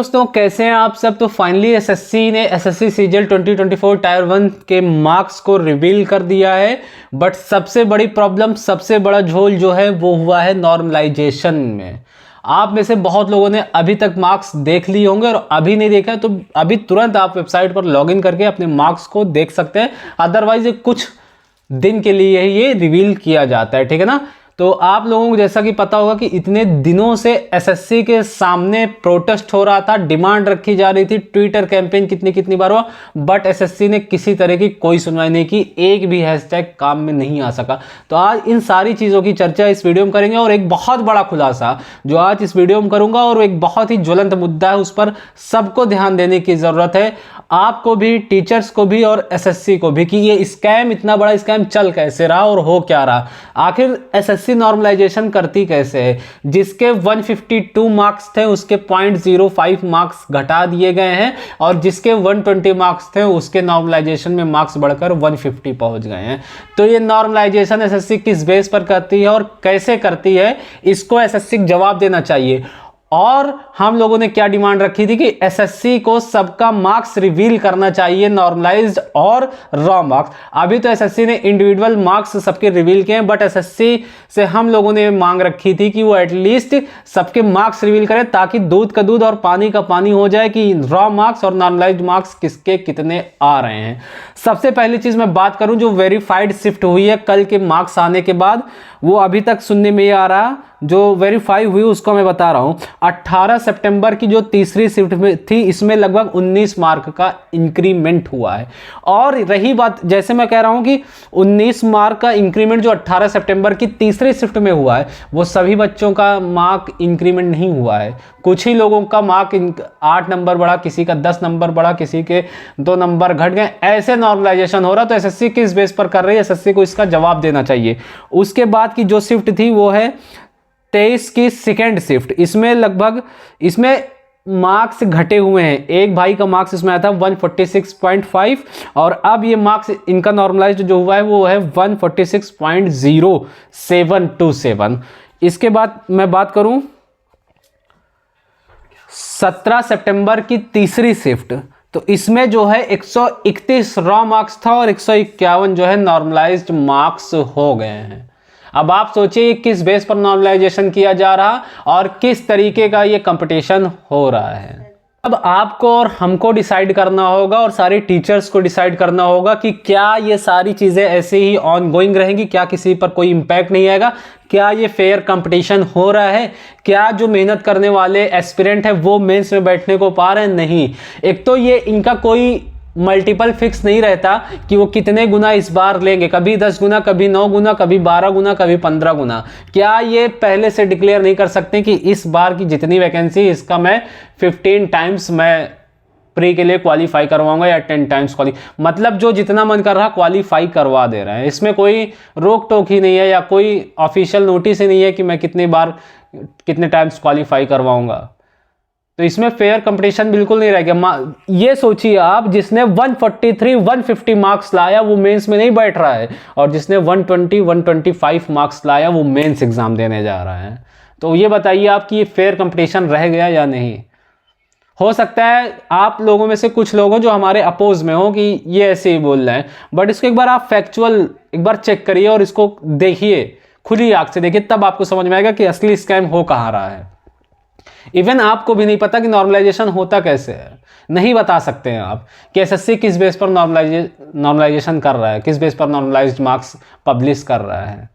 दोस्तों, कैसे हैं आप सब। तो फाइनली एसएससी ने एसएससी सीजीएल 2024 टायर 1 के मार्क्स को रिवील कर दिया है। बट सबसे बड़ी प्रॉब्लम, सबसे बड़ा झोल जो है वो हुआ है नॉर्मलाइजेशन में। आप में से बहुत लोगों ने अभी तक मार्क्स देख लिए होंगे और अभी नहीं देखा तो अभी तुरंत आप वेबसाइट पर लॉगिन करके अपने मार्क्स को देख सकते हैं। अदरवाइज कुछ दिन के लिए ये रिवील किया जाता है, ठीक है ना। तो आप लोगों को जैसा कि पता होगा कि इतने दिनों से एसएससी के सामने प्रोटेस्ट हो रहा था, डिमांड रखी जा रही थी, ट्विटर कैंपेन कितनी बार हुआ, बट एसएससी ने किसी तरह की कोई सुनवाई नहीं की, एक भी हैशटैग काम में नहीं आ सका। तो आज इन सारी चीज़ों की चर्चा इस वीडियो में करेंगे और एक बहुत बड़ा खुलासा जो आज इस वीडियो में करूंगा और एक बहुत ही ज्वलंत मुद्दा है, उस पर सबको ध्यान देने की ज़रूरत है, आपको भी, टीचर्स को भी और एसएससी को भी, कि ये स्कैम, इतना बड़ा स्कैम चल कैसे रहा और हो क्या रहा। आखिर एसएससी नॉर्मलाइजेशन करती कैसे है। जिसके 152 मार्क्स थे उसके 0.05 मार्क्स घटा दिए गए हैं और जिसके 120 मार्क्स थे उसके नॉर्मलाइजेशन में मार्क्स बढ़कर 150 पहुंच गए हैं। तो ये नॉर्मलाइजेशन एसएससी किस बेस पर करती है और कैसे करती है, इसको एसएससी को जवाब देना चाहिए। और हम लोगों ने क्या डिमांड रखी थी कि एसएससी को सबका मार्क्स रिवील करना चाहिए, नॉर्मलाइज्ड और रॉ मार्क्स। अभी तो एसएससी ने इंडिविजुअल मार्क्स सबके रिवील किए हैं, बट एसएससी से हम लोगों ने मांग रखी थी कि वो एटलीस्ट सबके मार्क्स रिवील करे, ताकि दूध का दूध और पानी का पानी हो जाए कि रॉ मार्क्स और नॉर्मलाइज्ड मार्क्स किसके कितने आ रहे हैं। सबसे पहली चीज मैं बात करूं, जो वेरीफाइड शिफ्ट हुई है कल के मार्क्स आने के बाद, वो अभी तक सुनने में आ रहा, जो वेरीफाई हुई उसको मैं बता रहा हूं। 18 सितंबर की जो तीसरी शिफ्ट में थी, इसमें लगभग 19 मार्क का इंक्रीमेंट हुआ है। और रही बात, जैसे मैं कह रहा हूं कि 19 मार्क का इंक्रीमेंट जो 18 सितंबर की तीसरी शिफ्ट में हुआ है, वो सभी बच्चों का मार्क इंक्रीमेंट नहीं हुआ है। कुछ ही लोगों का मार्क 8 नंबर बढ़ा, किसी का 10 नंबर बढ़ा, किसी के 2 नंबर घट गए, ऐसे नॉर्मलाइजेशन हो रहा। तो एसएससी किस बेस पर कर रही है, एसएससी को इसका जवाब देना चाहिए। उसके बाद की जो शिफ्ट थी वो है 23 की सेकेंड शिफ्ट। इसमें लगभग मार्क्स घटे हुए हैं। एक भाई का मार्क्स इसमें आया था 146.5 और अब ये मार्क्स इनका नॉर्मलाइज्ड जो हुआ है वो है 146.0727। इसके बाद मैं बात करूं 17 सितंबर की तीसरी शिफ्ट, तो इसमें जो है 131 रॉ मार्क्स था और 151 जो है नॉर्मलाइज्ड मार्क्स हो गए हैं। अब आप सोचिए किस बेस पर नॉर्मलाइजेशन किया जा रहा और किस तरीके का ये कंपटीशन हो रहा है। अब आपको और हमको डिसाइड करना होगा और सारे टीचर्स को डिसाइड करना होगा कि क्या ये सारी चीज़ें ऐसे ही ऑनगोइंग रहेंगी, क्या किसी पर कोई इम्पैक्ट नहीं आएगा, क्या ये फेयर कंपटीशन हो रहा है, क्या जो मेहनत करने वाले एस्पिरेंट है वो मेंस में बैठने को पा रहे हैं। नहीं, एक तो ये इनका कोई मल्टीपल फिक्स नहीं रहता कि वो कितने गुना इस बार लेंगे, कभी 10 गुना, कभी 9 गुना, कभी 12 गुना, कभी 15 गुना। क्या ये पहले से डिक्लेयर नहीं कर सकते कि इस बार की जितनी वैकेंसी, इसका मैं 15 टाइम्स मैं प्री के लिए क्वालिफाई करवाऊंगा या 10 टाइम्स मतलब जो जितना मन कर रहा क्वालिफाई करवा दे रहे हैं। इसमें कोई रोक टोक ही नहीं है या कोई ऑफिशियल नोटिस ही नहीं है कि मैं कितनी बार कितने टाइम्स क्वालिफाई करवाऊंगा। तो इसमें फेयर कंपटीशन बिल्कुल नहीं रहेगा। ये सोचिए आप, जिसने 143 150 मार्क्स लाया वो मेंस में नहीं बैठ रहा है और जिसने 120 125 मार्क्स लाया वो मेंस एग्जाम देने जा रहा है। तो ये बताइए आप कि ये फेयर कंपटीशन रह गया या नहीं। हो सकता है आप लोगों में से कुछ लोग हो जो हमारे अपोज में हो कि ये ऐसे ही बोल रहे हैं, बट इसको एक बार आप फैक्चुअल एक बार चेक करिए और इसको देखिए, खुली आंख से देखिए, तब आपको समझ में आएगा कि असली स्कैम हो कहाँ रहा है। इवन आपको भी नहीं पता कि नॉर्मलाइजेशन होता कैसे है, नहीं बता सकते हैं आप कि एसएससी किस बेस पर नॉर्मलाइजेशन कर रहा है, किस बेस पर नॉर्मलाइज्ड मार्क्स पब्लिश कर रहा है।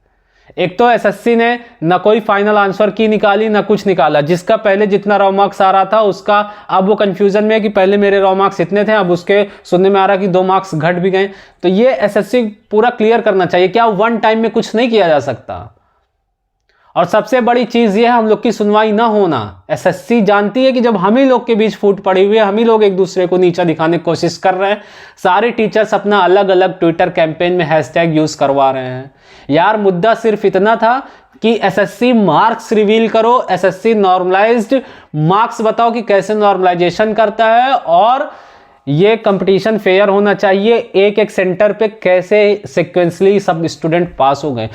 एक तो एसएससी ने ना कोई फाइनल आंसर की निकाली, ना कुछ निकाला। जिसका पहले जितना रॉ मार्क्स आ रहा था उसका अब वो कंफ्यूजन में है कि पहले मेरे रॉ मार्क्स इतने थे, अब उसके सुनने में आ रहा कि 2 मार्क्स घट भी गए। तो ये एसएससी पूरा क्लियर करना चाहिए। क्या वन टाइम में कुछ नहीं किया जा सकता? और सबसे बड़ी चीज ये है हम लोग की सुनवाई ना होना। एसएससी जानती है कि जब हम ही लोग के बीच फूट पड़ी हुई है, हम ही लोग एक दूसरे को नीचा दिखाने की कोशिश कर रहे हैं, सारे टीचर्स अपना अलग अलग ट्विटर कैंपेन में हैशटैग यूज करवा रहे हैं। यार मुद्दा सिर्फ इतना था कि एसएससी मार्क्स रिवील करो, एसएससी नॉर्मलाइज्ड मार्क्स बताओ कि कैसे नॉर्मलाइजेशन करता है और ये कंपटीशन फेयर होना चाहिए, एक एक सेंटर पे कैसे सिक्वेंसली सब स्टूडेंट पास हो गए।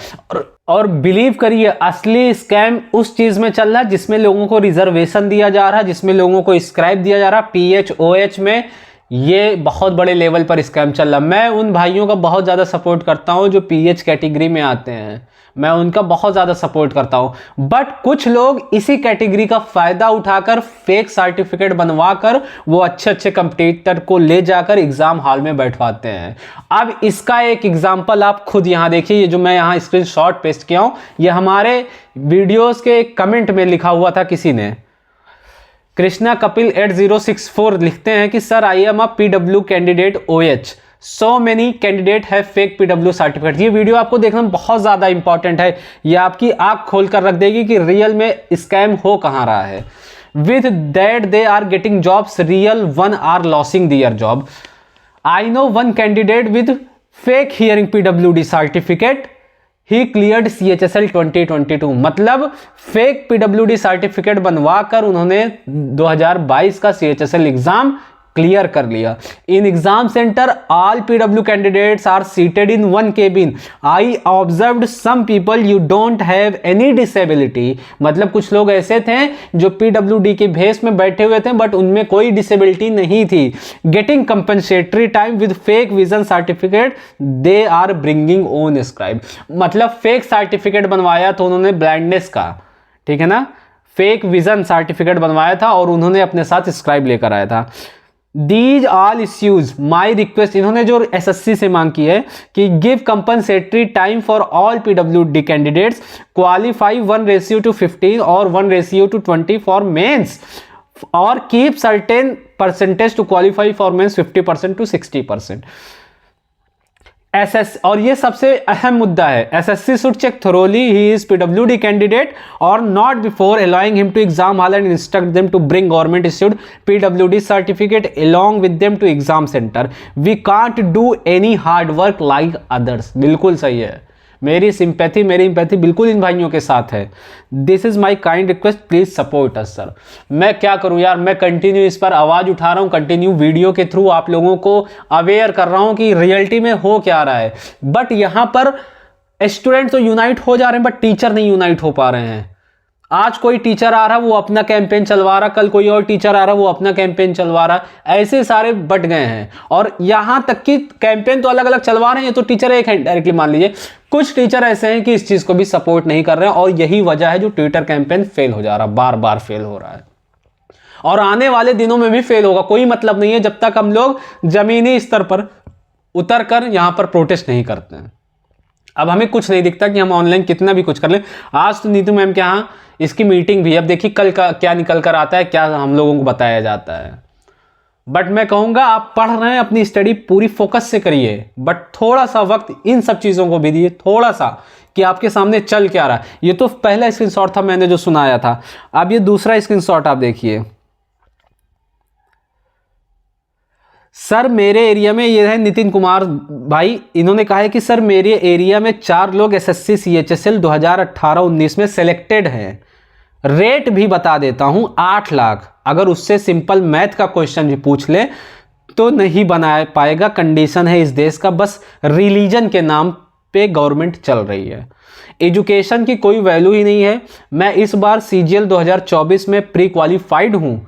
और बिलीव करिए असली स्कैम उस चीज में चल रहा है जिसमें लोगों को रिजर्वेशन दिया जा रहा है, जिसमें लोगों को स्क्राइब दिया जा रहा है। पीएच ओएच में ये बहुत बड़े लेवल पर स्कैम चल रहा है। मैं उन भाइयों का बहुत ज़्यादा सपोर्ट करता हूं जो पीएच कैटेगरी में आते हैं, मैं उनका बहुत ज़्यादा सपोर्ट करता हूं। बट कुछ लोग इसी कैटेगरी का फ़ायदा उठाकर फेक सर्टिफिकेट बनवाकर वो अच्छे अच्छे कंपटीटर को ले जाकर एग्ज़ाम हॉल में बैठवाते हैं। अब इसका एक एग्जाम्पल आप खुद यहाँ देखिए, ये जो मैं यहाँ स्क्रीनशॉट पेस्ट किया हूँ, ये हमारे वीडियोज़ के कमेंट में लिखा हुआ था किसी ने। कृष्णा कपिल 8064 लिखते हैं कि sir I am a PW candidate OH, so many candidate है फेक पीडब्ल्यू सर्टिफिकेट। ये वीडियो आपको देखना बहुत ज़्यादा इंपॉर्टेंट है, ये आपकी आंख खोल कर रख देगी कि रियल में स्कैम हो कहाँ रहा है। With that they are getting jobs, real one are losing their job. I know one candidate with fake hearing PWD certificate, he cleared CHSL 2022। मतलब फेक पीडब्ल्यूडी सर्टिफिकेट बनवाकर उन्होंने 2022 का CHSL एग्जाम क्लियर कर लिया। In exam centre all PW candidates are seated in one cabin. I observed some people you don't have any disability. मतलब कुछ लोग ऐसे थे जो पीडब्ल्यूडी के भेस में बैठे हुए थे बट उनमें कोई डिसेबिलिटी नहीं थी। Getting compensatory time with fake vision certificate, they are bringing own scribe. मतलब फेक सर्टिफिकेट बनवाया तो उन्होंने ब्लाइंडनेस का, ठीक है ना, फेक विजन सर्टिफिकेट बनवाया था और उन्होंने अपने साथ स्क्राइब लेकर आया था। These all issues my request, इन्होंने जो एसएससी से मांग की है कि give compensatory time for all PWD candidates, qualify 1:15 और 1:20 फॉर मेंस, और keep certain percentage to qualify for mains 50% to 60%। और ये सबसे अहम मुद्दा है, SSC should check thoroughly he is PWD candidate और not before allowing him to exam hall and instruct them to bring government issued PWD certificate along with them to exam centre. We can't do any hard work like others. बिल्कुल सही है, मेरी sympathy बिल्कुल इन भाइयों के साथ है। This is my kind request, please support us sir. मैं क्या करूं यार, मैं कंटिन्यू इस पर आवाज उठा रहा हूं, कंटिन्यू वीडियो के थ्रू आप लोगों को अवेयर कर रहा हूं कि रियलिटी में हो क्या रहा है। बट यहां पर स्टूडेंट तो यूनाइट हो जा रहे हैं बट टीचर नहीं यूनाइट हो पा रहे हैं। आज कोई टीचर आ रहा वो अपना कैंपेन चलवा रहा, कल कोई और टीचर आ रहा वो अपना कैंपेन चलवा रहा, ऐसे सारे बट गए हैं। और यहां तक कि कैंपेन तो अलग अलग चलवा रहे हैं, तो टीचर एक है डायरेक्टली मान लीजिए। कुछ टीचर ऐसे हैं कि इस चीज को भी सपोर्ट नहीं कर रहे हैं और यही वजह है जो ट्विटर कैंपेन फेल हो जा रहा, बार बार फेल हो रहा है और आने वाले दिनों में भी फेल होगा। कोई मतलब नहीं है जब तक हम लोग जमीनी स्तर पर उतर कर यहां पर प्रोटेस्ट नहीं करते हैं। अब हमें कुछ नहीं दिखता कि हम ऑनलाइन कितना भी कुछ कर लें। आज तो नीतू मैम के यहाँ इसकी मीटिंग भी, अब देखिए कल का क्या निकल कर आता है, क्या हम लोगों को बताया जाता है। बट मैं कहूंगा आप पढ़ रहे हैं, अपनी स्टडी पूरी फोकस से करिए, बट थोड़ा सा वक्त इन सब चीजों को भी दिए, थोड़ा सा कि आपके सामने चल क्या रहा है। ये तो पहला स्क्रीनशॉट था मैंने जो सुनाया था, अब ये दूसरा स्क्रीनशॉट आप देखिए। सर मेरे एरिया में, ये है नितिन कुमार भाई, इन्होंने कहा है कि सर मेरे एरिया में 4 लोग एसएससी CHSL 2018-19 में सिलेक्टेड हैं। रेट भी बता देता हूं 8 लाख। अगर उससे सिंपल मैथ का क्वेश्चन भी पूछ ले तो नहीं बना पाएगा। कंडीशन है इस देश का, बस रिलीजन के नाम पे गवर्नमेंट चल रही है। एजुकेशन की कोई वैल्यू ही नहीं है। मैं इस बार CGL 2024 में प्री क्वालिफाइड हूं।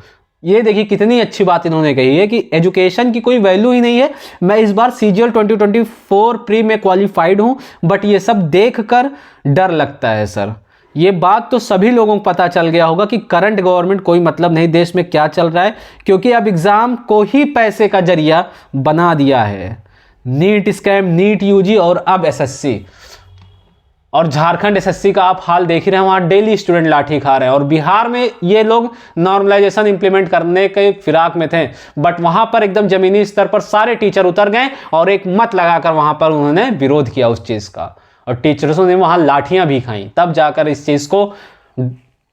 ये देखिए कितनी अच्छी बात इन्होंने कही है कि एजुकेशन की कोई वैल्यू ही नहीं है। मैं इस बार CGL 2024 प्री में क्वालिफाइड हूं, बट ये सब देखकर डर लगता है सर। ये बात तो सभी लोगों को पता चल गया होगा कि करंट गवर्नमेंट कोई मतलब नहीं देश में क्या चल रहा है, क्योंकि अब एग्जाम को ही पैसे का जरिया बना दिया है। नीट स्कैम, नीट UG और अब SSC। और झारखंड SSC का आप हाल देख ही रहे हैं, वहाँ डेली स्टूडेंट लाठी खा रहे हैं। और बिहार में ये लोग नॉर्मलाइजेशन इंप्लीमेंट करने के फिराक में थे, बट वहाँ पर एकदम जमीनी स्तर पर सारे टीचर उतर गए और एक मत लगाकर वहाँ पर उन्होंने विरोध किया उस चीज़ का, और टीचर्सों ने वहाँ लाठियाँ भी खाई, तब जाकर इस चीज़ को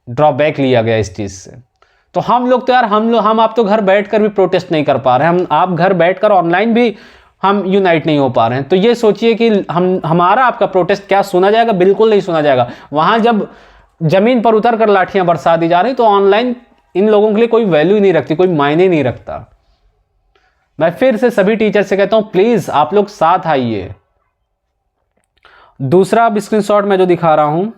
ड्रॉबैक लिया गया इस चीज़ से। तो हम लोग तो यार हम आप तो घर बैठ कर भी प्रोटेस्ट नहीं कर पा रहे हैं, आप घर बैठ कर ऑनलाइन भी हम यूनाइट नहीं हो पा रहे हैं। तो ये सोचिए कि हमारा आपका प्रोटेस्ट क्या सुना जाएगा? बिल्कुल नहीं सुना जाएगा। वहां जब जमीन पर उतर कर लाठियां बरसा दी जा रही तो ऑनलाइन इन लोगों के लिए कोई वैल्यू नहीं रखती, कोई मायने नहीं रखता। मैं फिर से सभी टीचर से कहता हूं प्लीज आप लोग साथ आइए। दूसरा अब स्क्रीनशॉट मैं जो दिखा रहा हूं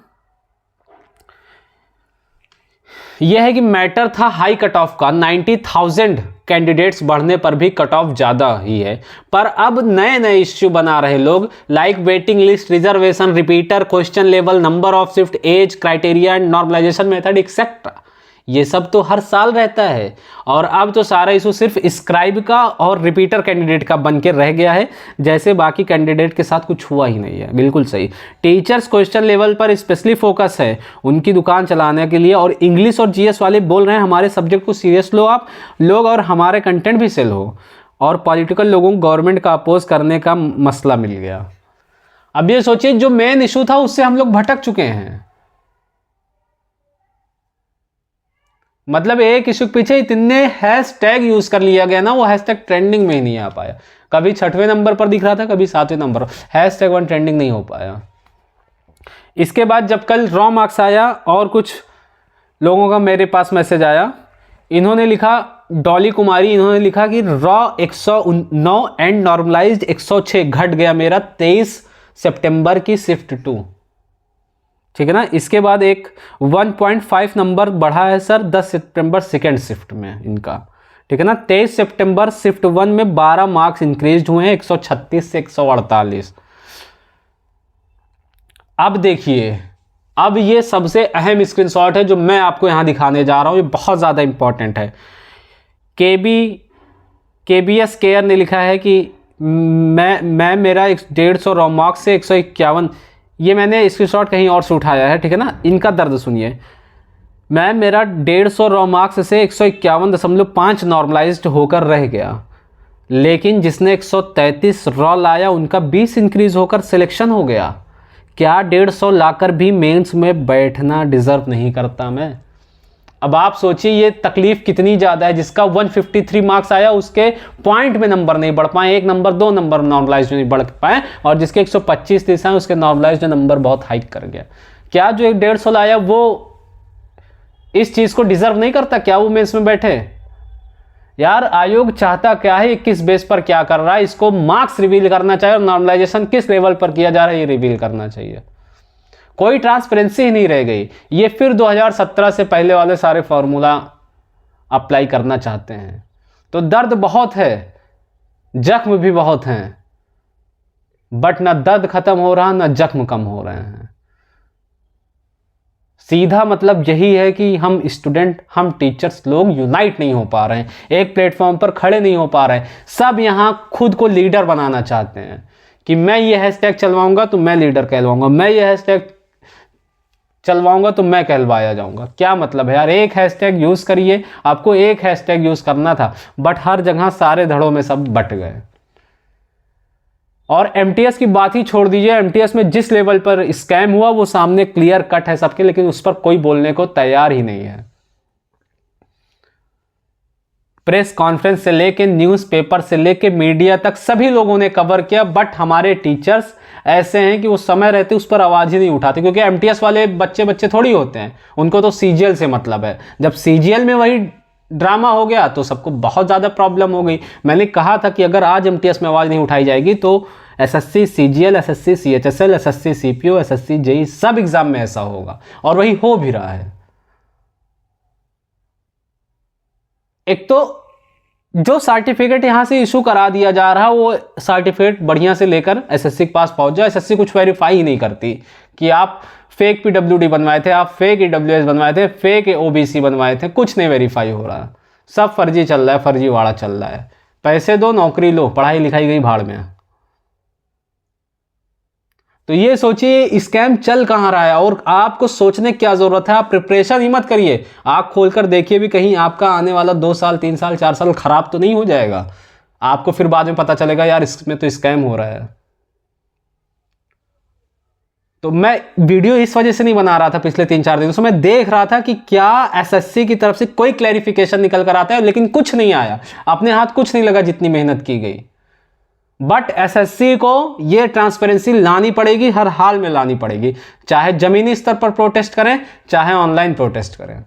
यह है कि मैटर था हाई कट ऑफ का, 90,000 कैंडिडेट्स बढ़ने पर भी कट ऑफ ज्यादा ही है। पर अब नए नए इश्यू बना रहे लोग, like waiting list, reservation, repeater, question level, number of shift, age criteria and normalisation method etcetera. ये सब तो हर साल रहता है और अब तो सारा इशू सिर्फ स्क्राइब का और रिपीटर कैंडिडेट का बन के रह गया है, जैसे बाकी कैंडिडेट के साथ कुछ हुआ ही नहीं है। बिल्कुल सही। टीचर्स क्वेश्चन लेवल पर स्पेशली फोकस है उनकी दुकान चलाने के लिए, और इंग्लिश और जीएस वाले बोल रहे हैं हमारे सब्जेक्ट को सीरियस लो आप लोग और हमारे कंटेंट भी सेल हो, और पॉलिटिकल लोगों को गवर्नमेंट का अपोज करने का मसला मिल गया। अब ये सोचिए जो मेन इशू था उससे हम लोग भटक चुके हैं। मतलब एक इशू के पीछे इतने हैशटैग यूज कर लिया गया ना, वो हैशटैग ट्रेंडिंग में ही नहीं आ पाया। कभी 6वें नंबर पर दिख रहा था, कभी 7वें नंबर, हैशटैग 1 ट्रेंडिंग नहीं हो पाया। इसके बाद जब कल रॉ मार्क्स आया और कुछ लोगों का मेरे पास मैसेज आया, इन्होंने लिखा, डॉली कुमारी, इन्होंने लिखा कि रॉ 109 एंड नॉर्मलाइज्ड 106 घट गया मेरा 23 सितंबर की शिफ्ट 2। ठीक है ना। इसके बाद एक 1.5 नंबर बढ़ा है सर 10 सितंबर सेकेंड शिफ्ट में इनका। ठीक है ना। 23 सितंबर शिफ्ट 1 में 12 मार्क्स इंक्रीज हुए हैं, 136 से 148। अब देखिए, अब ये सबसे अहम स्क्रीनशॉट है जो मैं आपको यहां दिखाने जा रहा हूं, ये बहुत ज्यादा इंपॉर्टेंट है। केबीएस केयर ने लिखा है कि मैं मेरा 150 रॉ मार्क्स से 151, ये मैंने स्क्रीनशॉट कहीं और से उठाया है। ठीक है ना। इनका दर्द सुनिए, मैं मेरा 150 रॉ मार्क्स से 151.5 नॉर्मलाइज्ड होकर रह गया, लेकिन जिसने 133 रॉ लाया उनका 20 इंक्रीज होकर सिलेक्शन हो गया। क्या 150 लाकर भी मेंस में बैठना डिजर्व नहीं करता मैं? अब आप सोचिए ये तकलीफ कितनी ज़्यादा है। जिसका 153 मार्क्स आया उसके पॉइंट में नंबर नहीं बढ़ पाए, 1 नंबर 2 नंबर नॉर्मलाइज नहीं बढ़ पाए, और जिसके 125 आए उसके नॉर्मलाइज नंबर बहुत हाइक कर गया। क्या जो 150 लाया वो इस चीज़ को डिजर्व नहीं करता? क्या वो मेंस में बैठे? यार आयोग चाहता क्या है, किस बेस पर क्या कर रहा है, इसको मार्क्स रिवील करना चाहिए, और नॉर्मलाइजेशन किस लेवल पर किया जा रहा है ये रिवील करना चाहिए। कोई ट्रांसपेरेंसी ही नहीं रह गई। ये फिर 2017 से पहले वाले सारे फॉर्मूला अप्लाई करना चाहते हैं। तो दर्द बहुत है, जख्म भी बहुत हैं, बट ना दर्द खत्म हो रहा ना जख्म कम हो रहे हैं। सीधा मतलब यही है कि हम स्टूडेंट, हम टीचर्स लोग यूनाइट नहीं हो पा रहे हैं, एक प्लेटफॉर्म पर खड़े नहीं हो पा रहे हैं। सब यहां खुद को लीडर बनाना चाहते हैं कि मैं ये हैशटैग चलवाऊंगा तो मैं लीडर कहलवाऊंगा, मैं ये हैशटैग चलवाऊंगा तो मैं कहलवाया जाऊंगा। क्या मतलब है यार? एक हैशटैग यूज करिए, आपको एक हैशटैग यूज करना था, बट हर जगह सारे धड़ों में सब बट गए। और एमटीएस की बात ही छोड़ दीजिए, एमटीएस में जिस लेवल पर स्कैम हुआ वो सामने क्लियर कट है सबके, लेकिन उस पर कोई बोलने को तैयार ही नहीं है। प्रेस कॉन्फ्रेंस से लेके न्यूज़पेपर से लेके मीडिया तक सभी लोगों ने कवर किया, बट हमारे टीचर्स ऐसे हैं कि वो समय रहते उस पर आवाज़ ही नहीं उठाते, क्योंकि एमटीएस वाले बच्चे थोड़ी होते हैं, उनको तो सीजीएल से मतलब है। जब सीजीएल में वही ड्रामा हो गया तो सबको बहुत ज़्यादा प्रॉब्लम हो गई। मैंने कहा था कि अगर आज एमटीएस में आवाज़ नहीं उठाई जाएगी तो SSC CGL, SSC CHSL, SSC CPO, SSC JE सब एग्जाम में ऐसा होगा, और वही हो भी रहा है। एक तो जो सर्टिफिकेट यहां से इशू करा दिया जा रहा है वो सर्टिफिकेट बढ़िया से लेकर एसएससी के पास पहुंच जाए। एसएससी कुछ वेरीफाई ही नहीं करती कि आप फेक पीडब्ल्यूडी बनवाए थे, आप फेक ईडब्ल्यूएस बनवाए थे, फेक ओबीसी बनवाए थे, कुछ नहीं वेरीफाई हो रहा। सब फर्जी चल रहा है, फर्जीवाड़ा चल रहा है। पैसे दो, नौकरी लो, पढ़ाई लिखाई गई भाड़ में। तो ये सोचिए स्कैम चल कहां रहा है, और आपको सोचने की क्या जरूरत है। आप प्रिपरेशन ही मत करिए, आंख खोलकर देखिए भी कहीं आपका आने वाला 2 साल 3 साल 4 साल खराब तो नहीं हो जाएगा। आपको फिर बाद में पता चलेगा यार इसमें तो स्कैम हो रहा है। तो मैं वीडियो इस वजह से नहीं बना रहा था पिछले 3-4 दिनों से, मैं देख रहा था कि क्या एसएससी की तरफ से कोई क्लैरिफिकेशन निकल कर आता है, लेकिन कुछ नहीं आया। अपने हाथ कुछ नहीं लगा जितनी मेहनत की गई। बट एसएससी को यह ट्रांसपेरेंसी लानी पड़ेगी, हर हाल में लानी पड़ेगी, चाहे जमीनी स्तर पर प्रोटेस्ट करें चाहे ऑनलाइन प्रोटेस्ट करें।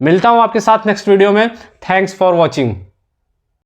मिलता हूं आपके साथ नेक्स्ट वीडियो में। Thanks for watching.